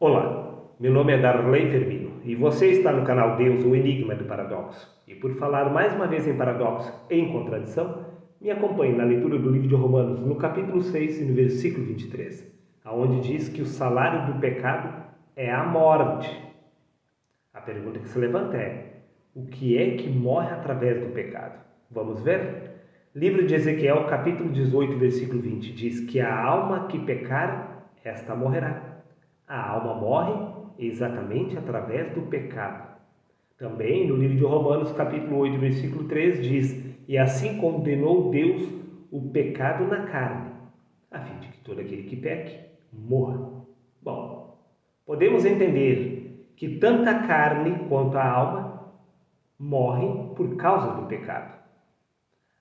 Olá, meu nome é Darley Firmino e você está no canal Deus, o Enigma do Paradoxo. E por falar mais uma vez em paradoxo e em contradição, me acompanhe na leitura do livro de Romanos, no capítulo 6 e no versículo 23, aonde diz que o salário do pecado é a morte. A pergunta que se levanta é: o que é que morre através do pecado? Vamos ver? Livro de Ezequiel, capítulo 18, versículo 20, diz que a alma que pecar, esta morrerá. A alma morre exatamente através do pecado. Também no livro de Romanos, capítulo 8, versículo 3, diz: e assim condenou Deus o pecado na carne, a fim de que todo aquele que peque morra. Bom, podemos entender que tanto a carne quanto a alma morrem por causa do pecado.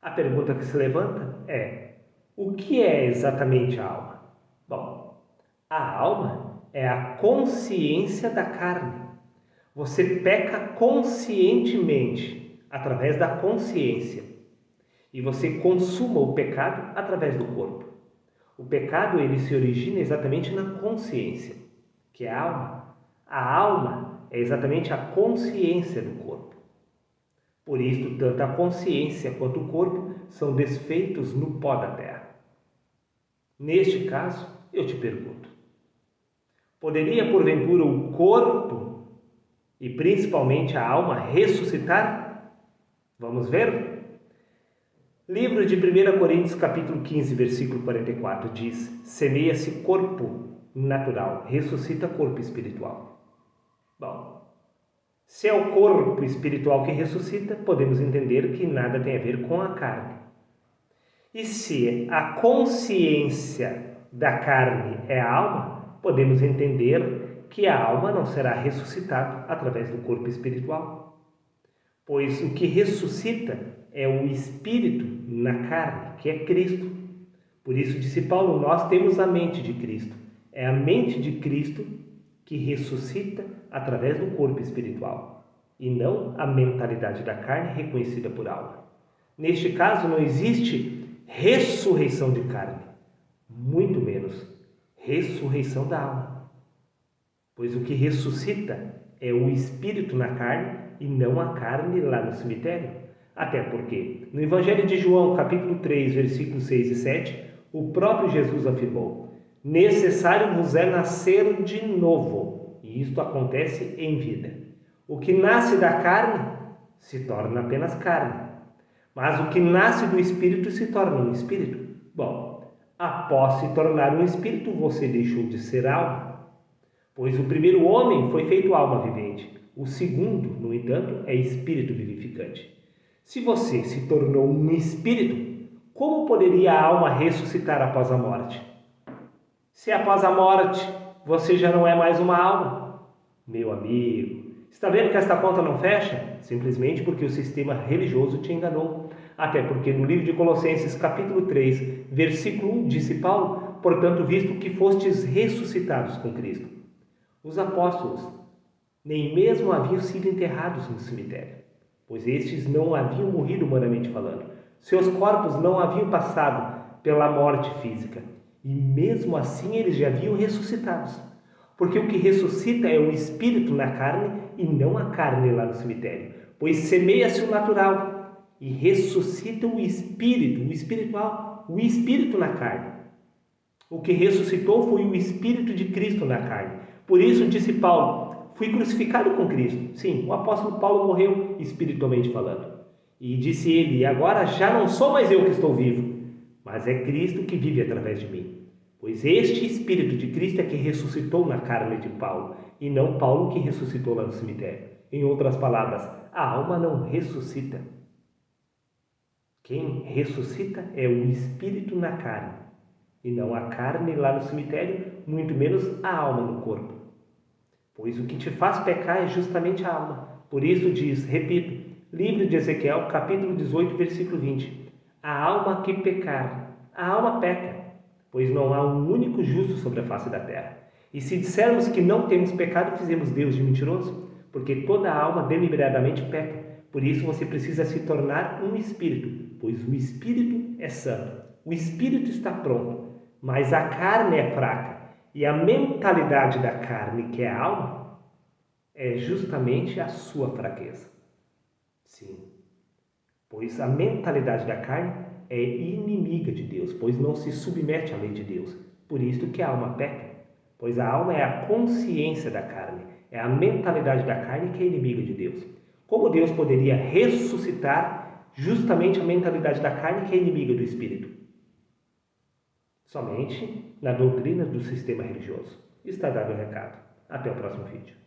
A pergunta que se levanta é: o que é exatamente a alma? Bom, a alma é a consciência da carne. Você peca conscientemente, através da consciência. E você consuma o pecado através do corpo. O pecado ele se origina exatamente na consciência, que é a alma. A alma é exatamente a consciência do corpo. Por isso, tanto a consciência quanto o corpo são desfeitos no pó da terra. Neste caso, eu te pergunto: poderia porventura o corpo e principalmente a alma ressuscitar? Vamos ver? Livro de 1 Coríntios capítulo 15, versículo 44 diz: semeia-se corpo natural, ressuscita corpo espiritual. Bom, se é o corpo espiritual que ressuscita, podemos entender que nada tem a ver com a carne. E se a consciência da carne é a alma, podemos entender que a alma não será ressuscitada através do corpo espiritual. Pois o que ressuscita é o espírito na carne, que é Cristo. Por isso, disse Paulo, nós temos a mente de Cristo. É a mente de Cristo que ressuscita através do corpo espiritual, e não a mentalidade da carne reconhecida por alma. Neste caso, não existe ressurreição de carne, muito menos ressurreição da alma. Pois o que ressuscita é o espírito na carne e não a carne lá no cemitério. Até porque, no Evangelho de João, capítulo 3, versículos 6 e 7, o próprio Jesus afirmou: necessário vos é nascer de novo, e isto acontece em vida. O que nasce da carne se torna apenas carne, mas o que nasce do espírito se torna um espírito. Bom, após se tornar um espírito, você deixou de ser alma. Pois o primeiro homem foi feito alma vivente. O segundo, no entanto, é espírito vivificante. Se você se tornou um espírito, como poderia a alma ressuscitar após a morte? Se após a morte você já não é mais uma alma, meu amigo, está vendo que esta conta não fecha? Simplesmente porque o sistema religioso te enganou. Até porque no livro de Colossenses, capítulo 3, versículo 1, disse Paulo: portanto, visto que fostes ressuscitados com Cristo. Os apóstolos nem mesmo haviam sido enterrados no cemitério, pois estes não haviam morrido humanamente falando. Seus corpos não haviam passado pela morte física, e mesmo assim eles já haviam ressuscitados. Porque o que ressuscita é o espírito na carne e não a carne lá no cemitério, pois semeia-se o natural e ressuscita o espírito, o espiritual, o espírito na carne. O que ressuscitou foi o espírito de Cristo na carne. Por isso disse Paulo: fui crucificado com Cristo. Sim, o apóstolo Paulo morreu espiritualmente falando. E disse ele: agora já não sou mais eu que estou vivo, mas é Cristo que vive através de mim. Pois este espírito de Cristo é que ressuscitou na carne de Paulo, e não Paulo que ressuscitou lá no cemitério. Em outras palavras, a alma não ressuscita. Quem ressuscita é o espírito na carne, e não a carne lá no cemitério, muito menos a alma no corpo. Pois o que te faz pecar é justamente a alma. Por isso diz, repito, livro de Ezequiel, capítulo 18, versículo 20. A alma que pecar, a alma peca, pois não há um único justo sobre a face da terra. E se dissermos que não temos pecado, fizemos Deus de mentiroso, porque toda alma deliberadamente peca. Por isso você precisa se tornar um espírito, pois o espírito é santo. O espírito está pronto, mas a carne é fraca. E a mentalidade da carne, que é a alma, é justamente a sua fraqueza. Sim, pois a mentalidade da carne é inimiga de Deus, pois não se submete à lei de Deus. Por isso que a alma peca, pois a alma é a consciência da carne, é a mentalidade da carne que é inimiga de Deus. Como Deus poderia ressuscitar justamente a mentalidade da carne que é inimiga do Espírito? Somente na doutrina do sistema religioso. Está dado o recado. Até o próximo vídeo.